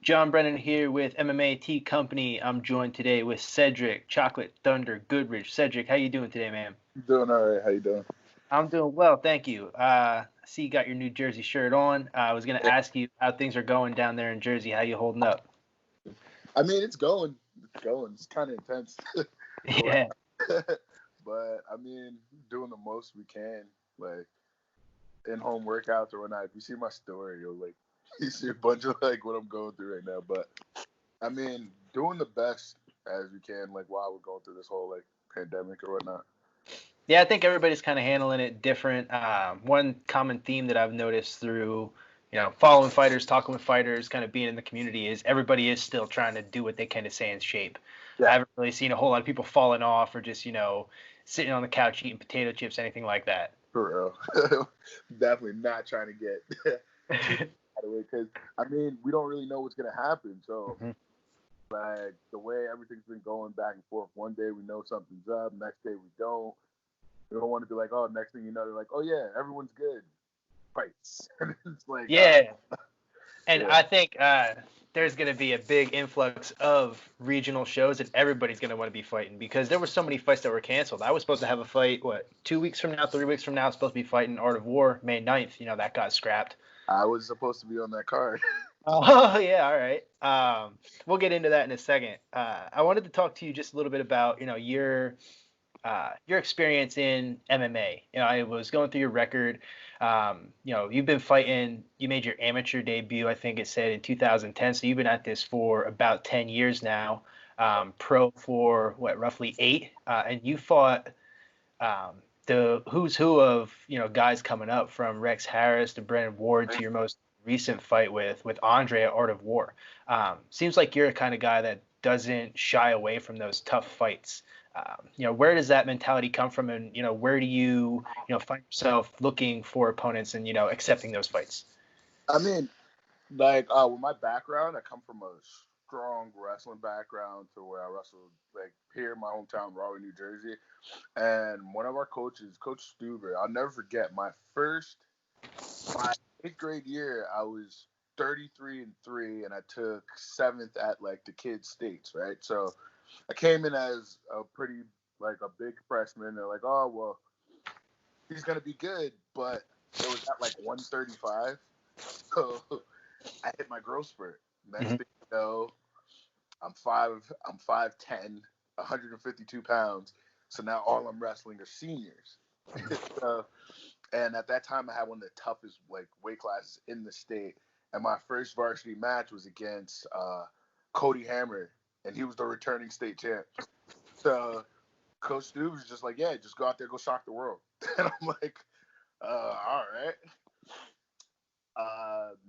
John Brennan here with MMA Tea Company. I'm joined today with Shedrick Chocolate Thunder Goodridge. Shedrick, how you doing today, man? Doing all right. How you doing? I'm doing well, thank you. I see you got your New Jersey shirt on. I was gonna Yeah. ask you how things are going down there in Jersey. How you holding up? I mean, it's going. It's going. It's kind of intense. Yeah, But I mean, doing the most we can, like in-home workouts or whatnot. If you see my story, you'll like you see a bunch of like what I'm going through right now. But I mean, doing the best as we can, like while we're going through this whole like pandemic or whatnot. yeah. I think everybody's kind of handling it different. One common theme that I've noticed through, following fighters, talking with fighters, kind of being in the community is everybody is still trying to do what they can to stay in shape. I Yeah, haven't really seen a whole lot of people falling off or just, sitting on the couch eating potato chips, anything like that. for real. Definitely not trying to get too out of it because I mean, we don't really know what's gonna happen. So Mhm. like the way everything's been going back and forth. One day we know something's up, next day we don't. We don't want to be like, oh, next thing you know, they're like, oh yeah, everyone's good. Fights. And it's like, Yeah, and yeah, I think there's going to be a big influx of regional shows, and everybody's going to want to be fighting because there were so many fights that were canceled. I was supposed to have a fight, 2 weeks from now, 3 weeks from now, I was supposed to be fighting Art of War May 9th. That got scrapped. I was supposed to be on that card. Oh, yeah, all right. We'll get into that in a second. I wanted to talk to you just a little bit about, your experience in MMA. I was going through your record. You've been fighting. You made your amateur debut, I think it said, in 2010. So you've been at this for about 10 years now. Pro for what, roughly eight, and you fought um, the who's who of guys coming up from Rex Harris to Brennan Ward to your most recent fight with Andre at Art of War. Seems like you're the kind of guy that doesn't shy away from those tough fights. Where does that mentality come from, and where do you find yourself looking for opponents and accepting those fights? I mean, like with my background, I come from a strong wrestling background to where I wrestled like here in my hometown, Rahway, New Jersey. And one of our coaches, Coach Stuber, I'll never forget my 8th grade year. I was 33-3, and I took 7th at like the kids states, right? So I came in as a pretty like a big freshman. They're like, oh well, he's gonna be good, but it was at like 135. So I hit my growth spurt. Next Hmm. thing you know, I'm 5'10", 152 pounds. So now all I'm wrestling are seniors. So, and at that time I had one of the toughest like weight classes in the state. And my first varsity match was against Cody Hammer, and he was the returning state champ. So Coach Stu was just like, yeah, just go out there, go shock the world. And I'm like, all right.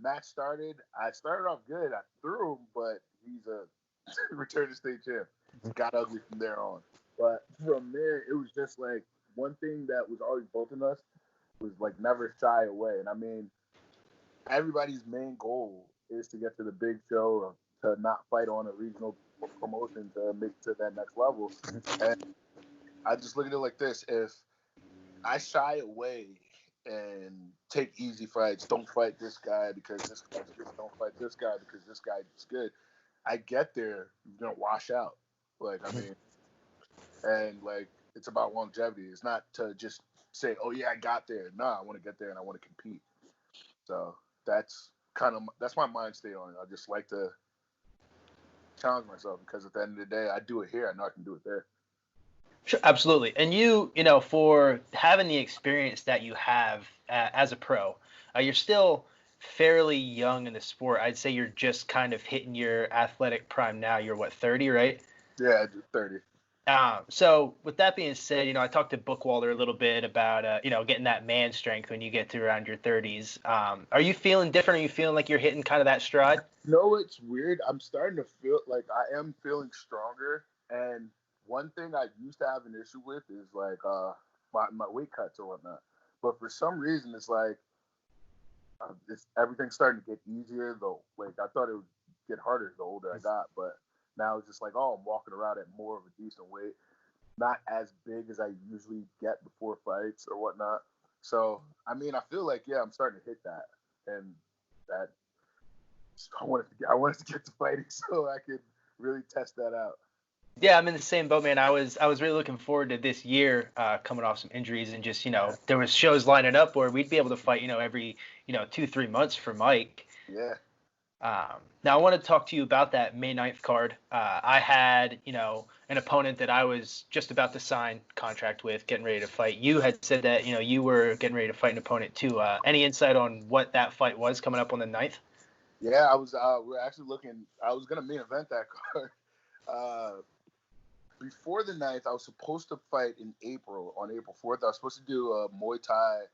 Match started. I started off good. I threw him, but he's a returning state champ. Got ugly from there on. But from there, it was just like one thing that was always built in us was like never shy away. And I mean, everybody's main goal is to get to the big show or to not fight on a regional promotion to make it to that next level. And I just look at it like this: if I shy away and take easy fights, don't fight this guy because this guy's good, don't fight this guy because this guy's good. I get there, I'm gonna wash out. Like I mean, and like it's about longevity. It's not to just say, "Oh yeah, I got there." No, I want to get there and I want to compete. So that's my mind state on it. I just like to challenge myself because at the end of the day, I do it here. I know I can do it there. Sure, absolutely. And for having the experience that you have as a pro, you're still fairly young in the sport. I'd say you're just kind of hitting your athletic prime now. You're what, 30, right? Yeah, I do 30. So with that being said, I talked to Bookwalter a little bit about, getting that man strength when you get to around your 30s. Are you feeling different? Are you feeling like you're hitting kind of that stride? No, it's weird. I'm starting to feel like I am feeling stronger. And one thing I used to have an issue with is like my weight cuts or whatnot. But for some reason, it's like everything's starting to get easier. Though, like I thought it would get harder the older I got, but now it's just like, oh, I'm walking around at more of a decent weight, not as big as I usually get before fights or whatnot. So I mean, I feel like yeah, I'm starting to hit that, and that So I wanted to get to fighting so I could really test that out. Yeah, I'm in the same boat, man. I was really looking forward to this year, coming off some injuries, and just there was shows lining up where we'd be able to fight every 2-3 months for Mike. Yeah. Now I want to talk to you about that May 9th card. I had an opponent that I was just about to sign contract with, getting ready to fight. You had said that you were getting ready to fight an opponent too. Any insight on what that fight was coming up on the 9th? Yeah, I was. We're actually looking. I was gonna main event that card. Before the 9th, I was supposed to fight in April, on April 4th. I was supposed to do a Muay Thai,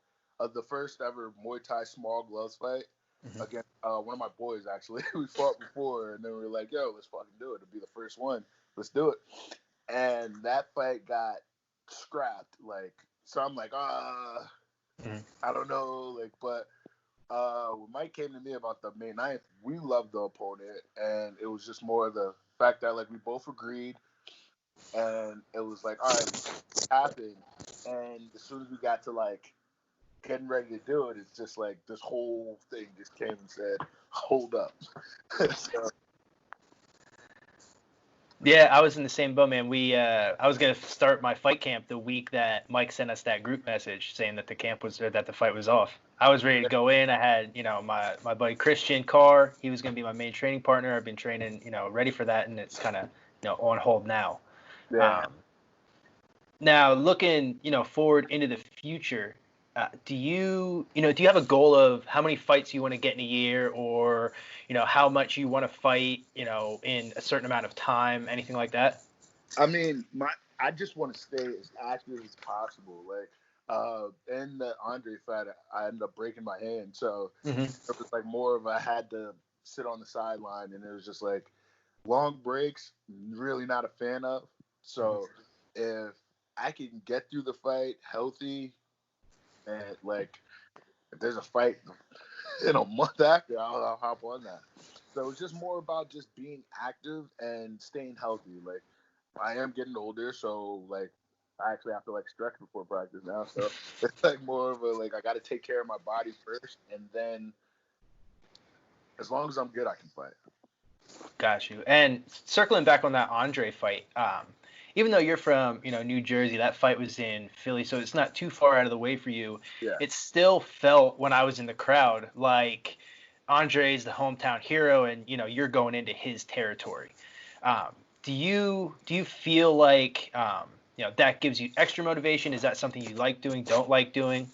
the first ever Muay Thai small gloves fight against one of my boys, actually. We fought before, and then we were like, yo, let's fucking do it. It'll be the first one. Let's do it. And that fight got scrapped. So I'm like, I don't know. But when Mike came to me about the May 9th, we loved the opponent, and it was just more of the fact that, we both agreed. And it was like, all right, it happened. And as soon as we got to getting ready to do it, it's just this whole thing just came and said, hold up. So, Yeah, I was in the same boat, man. I was gonna start my fight camp the week that Mike sent us that group message saying that the fight was off. I was ready to go in. I had, my buddy Christian Carr. He was gonna be my main training partner. I've been training, ready for that, and it's kind of, on hold now. yeah. Now looking, forward into the future, do you have a goal of how many fights you want to get in a year, or how much you want to fight, in a certain amount of time, anything like that? I mean, I just want to stay as active as possible. In the Andre fight, I ended up breaking my hand, so Mm-hmm. it was more of I had to sit on the sideline, and it was just long breaks, really not a fan of. So if I can get through the fight healthy, and if there's a fight in a month after, I'll hop on that. So it's just more about just being active and staying healthy. I am getting older, so I actually have to stretch before practice now. So it's more of a I got to take care of my body first, and then as long as I'm good, I can fight. Got you. And circling back on that Andre fight, even though you're from, New Jersey, that fight was in Philly, so it's not too far out of the way for you. Yeah. It still felt when I was in the crowd like Andre's the hometown hero, and you're going into his territory. Do you feel like that gives you extra motivation? Is that something you like doing, don't like doing?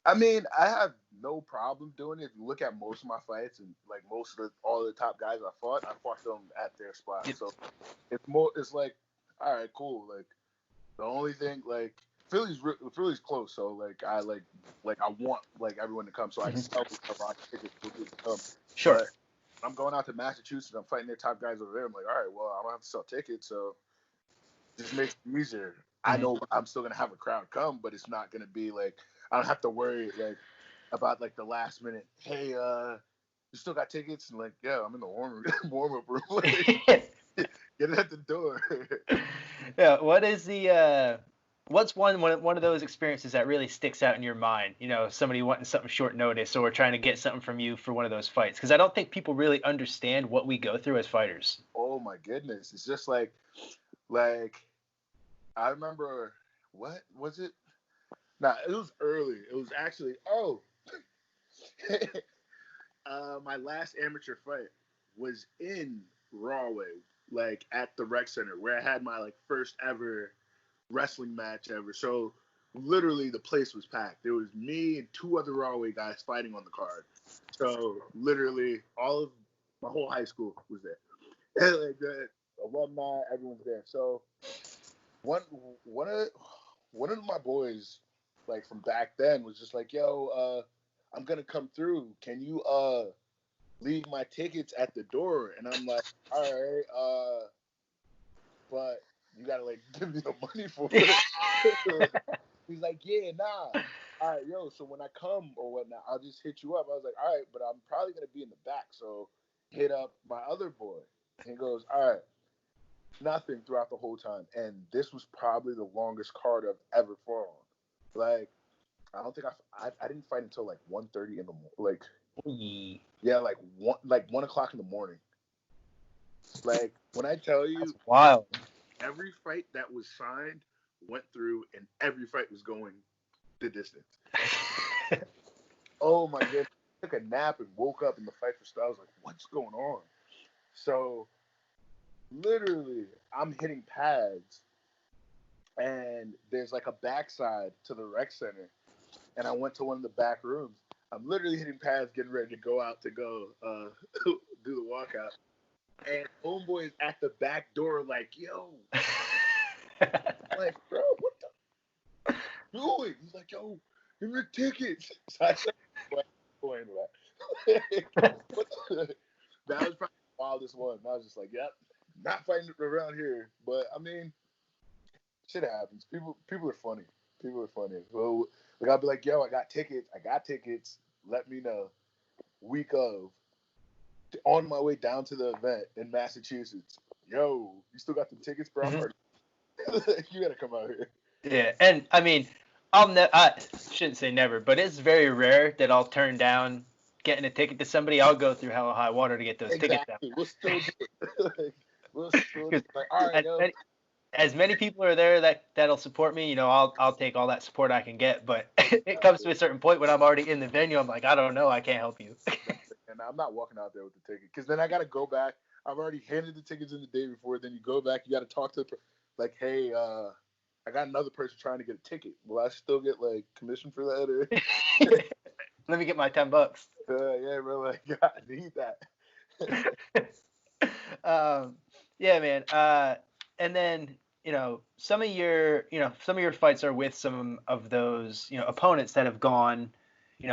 I mean, I have no problem doing it. If you look at most of my fights and most of all the top guys I fought them at their spot. Yep. So it's all right, cool. The only thing Philly's close, so I want everyone to come, so I can sell a lot of tickets for people to come. Sure. But I'm going out to Massachusetts. I'm fighting their top guys over there. I'm like, all right, well, I don't have to sell tickets, so it just makes it easier. I know I'm still gonna have a crowd come, but it's not gonna be I don't have to worry about the last minute. Hey, you still got tickets? And yeah, I'm in the warm up room. Get it at the door. Yeah. What's one of those experiences that really sticks out in your mind? Somebody wanting something short notice, or trying to get something from you for one of those fights, because I don't think people really understand what we go through as fighters. Oh my goodness, it's just I remember, what was it? Nah, it was early. It was actually my last amateur fight was in Rahway, at the rec center, where I had my first ever wrestling match ever. So literally the place was packed. There was me and two other Rahway guys fighting on the card. So literally all of my whole high school was there. And the alumni, everyone's there. So one of my boys, from back then, was just yo, I'm gonna come through. Can you leave my tickets at the door? And I'm like, all right, but you gotta give me the money for it. He's like, yeah, nah. All right, yo, so when I come or whatnot, I'll just hit you up. I was like, all right, but I'm probably gonna be in the back, so hit up my other boy. And he goes, all right. Nothing throughout the whole time, and this was probably the longest card I've ever fought on. I don't think I didn't fight until 1:30 in the morning, Ye- Yeah, like 1 o'clock in the morning. Like when I tell That's you, wild. every fight that was signed went through, and every fight was going the distance. Oh my goodness! I took a nap and woke up, and the fight was started. I was like, "What's going on?" So literally, I'm hitting pads, and there's like a backside to the rec center, and I went to one of the back rooms. I'm literally hitting pads, getting ready to go out to go do the walkout, and homeboy is at the back door, like, "Yo," like, "Bro, what the doing?" He's like, "Yo, give me tickets." So I said, "What that?" That was probably the wildest one. I was just like, "Yep, not fighting around here." But I mean, shit happens. People are funny. People are funny. Well, like I'll be like, "Yo, I got tickets. I got tickets. Let me know." Week of, on my way down to the event in Massachusetts. Yo, you still got the tickets, bro? I'm already. You gotta come out here. Yeah, and I mean, I shouldn't say never, but it's very rare that I'll turn down getting a ticket to somebody. I'll go through hell or high water to get those tickets out. Exactly. We'll still do it. Like, we'll still do 'Cause it. Like, all right, as yo. many, as many people are there that'll support me, I'll take all that support I can get. But it comes to a certain point when I'm already in the venue, I'm like, I don't know, I can't help you. And I'm not walking out there with the ticket because then I gotta go back. I've already handed the tickets in the day before. Then you go back. You gotta talk to the like, hey, I got another person trying to get a ticket. Will I still get like commission for that? Or Let me get my $10. yeah, bro. Like, I need that. Yeah, man. And then some of your fights are with some of those opponents that have gone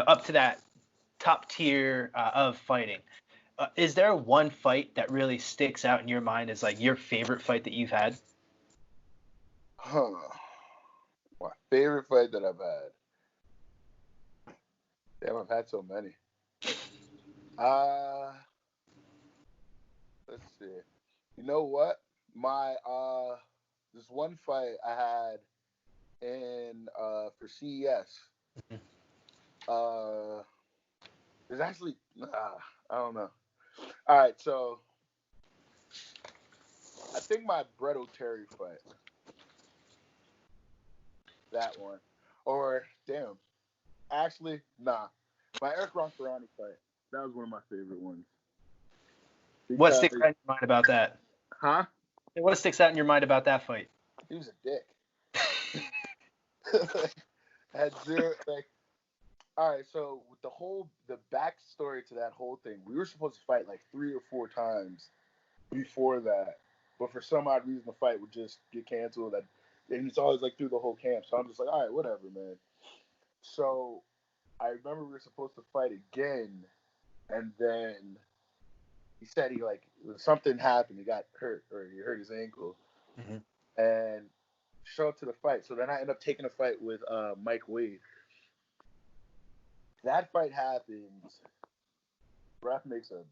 up to that top tier of fighting. Is there one fight that really sticks out in your mind as like your favorite fight that you've had? Huh. My favorite fight that I've had. Damn, I've had so many. Uh let's see. You know what? My this one fight I had in for CES. Uh there's actually I don't know. All right, so I think my Brett O'Terry fight, that one. Or damn. Actually, nah. My Eric Roncarani fight. That was one of my favorite ones. What Because sticks out in your mind about that? huh? What sticks out in your mind about that fight? He was a dick. Had zero like all right, so with the backstory to that whole thing, we were supposed to fight like 3 or 4 times before that, but for some odd reason the fight would just get canceled. And it's always like through the whole camp. So I'm just like, all right, whatever, man. So I remember we were supposed to fight again, and then he said he like something happened. He got hurt or he hurt his ankle, Hmm. and show up to the fight. So then I end up taking a fight with Mike Wade. That fight happens. Ref makes a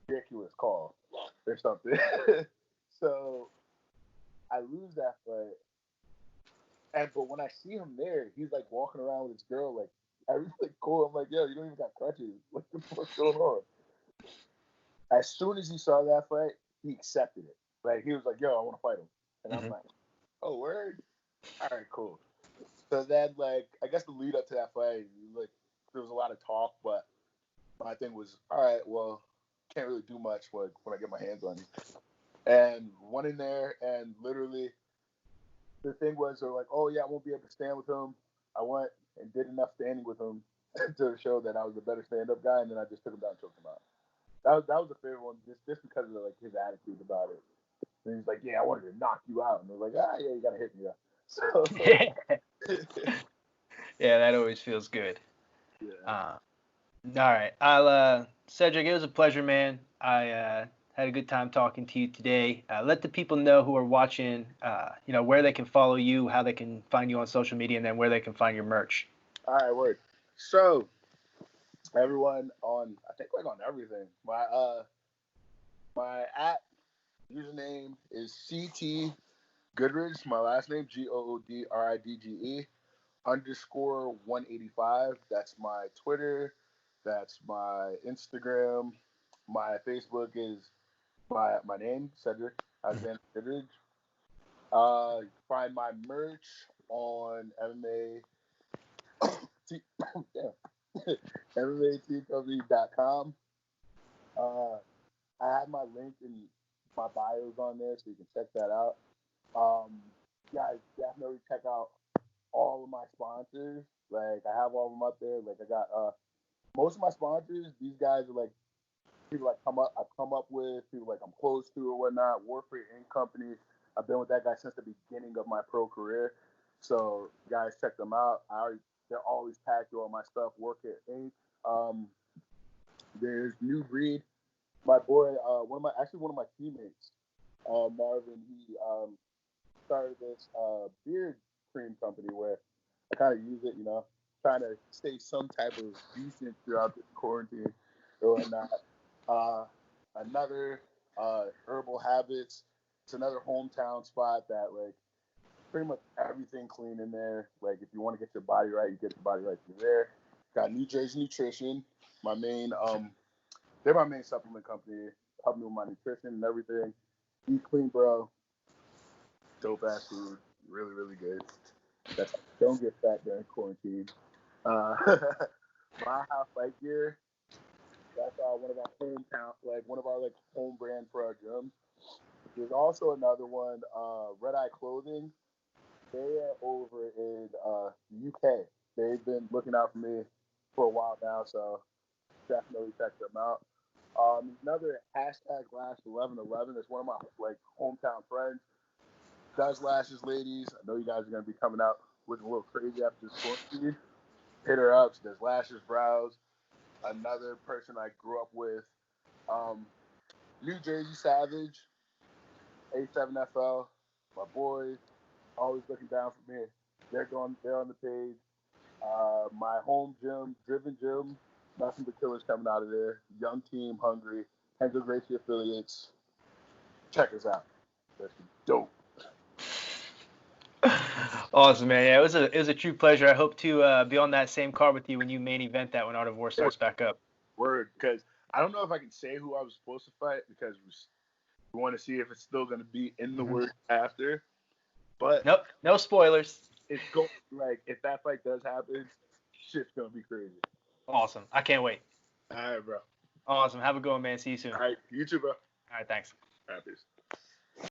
ridiculous call or something. So I lose that fight. But when I see him there, he's like walking around with his girl, like everything's like cool. I'm like, yo, you don't even got crutches. What the fuck's going on? As soon as he saw that fight, he accepted it. Like he was like, yo, I want to fight him. And I'm Hmm. like, oh word? All right, cool. So then like I guess the lead up to that fight, like there was a lot of talk, but my thing was, all right, well, can't really do much when I get my hands on you. And went in there, and literally the thing was, they're like, oh yeah, I won't be able to stand with him. I went and did enough standing with him to show that I was a better stand-up guy, and then I just took him down and choked him out. That was a favorite one, just because of like his attitude about it. And he's like, yeah, I wanted to knock you out, and they're like, yeah, you gotta hit me up. So Yeah, that always feels good. yeah. All right. I'll Cedric, it was a pleasure, man. I had a good time talking to you today. Let the people know who are watching, where they can follow you, how they can find you on social media, and then where they can find your merch. All right, word. So everyone on, I think like on everything. My app username is CT Goodridge. My last name Goodridge _185. That's my Twitter, That's my Instagram. My Facebook is my name, Shedrick Goodridge. You can find my merch on MMA. Damn. MMAteamcompany.com. I have my link in my bios on there, so you can check that out. Guys, definitely check out all of my sponsors. Like, I have all of them up there. Like, I got most of my sponsors. These guys are like people I've come up with, people like I'm close to or whatnot. Warfare Inc. Company. I've been with that guy since the beginning of my pro career. So, guys, check them out. They're always tagged through all my stuff. Warfare Inc. There's New Breed. My boy, one of my teammates, Marvin, he started this beard cream company where I kind of use it, trying to stay some type of decent throughout this quarantine or whatnot. Another Herbal Habits. It's another hometown spot that, like, pretty much everything clean in there. Like, if you want to get your body right, you get your body right through there. Got New Jersey Nutrition, they're my main supplement company, helping me with my nutrition and everything. Eat clean, bro. Dope ass food. Really, really good. Don't get fat during quarantine. My Half Fight Gear. That's one of our home brand for our gyms. There's also another one, Red Eye Clothing. They are over in the UK. They've been looking out for me for a while now, so definitely check them out. Another #Lash1111. That's one of my hometown friends. Does lashes, ladies. I know you guys are gonna be coming out looking a little crazy after this quarantine. Hit her up. She does lashes, brows. Another person I grew up with, New Jersey Savage, A7FL. My boys, always looking down for me. They're on the page. My home gym, Driven Gym. Nothing but killers coming out of there. Young team, hungry. Henzo Gracie affiliates. Check us out. That's dope. Awesome, man. Yeah, it was a true pleasure. I hope to be on that same card with you when you main event that when Art of War starts back up. Word, because I don't know if I can say who I was supposed to fight because we want to see if it's still going to be in the word after. But nope, no spoilers. It's going if that fight does happen, shit's gonna be crazy. Awesome. I can't wait. All right, bro. Awesome. Have a good one, man. See you soon. All right, you too, bro. All right, thanks. All right, peace.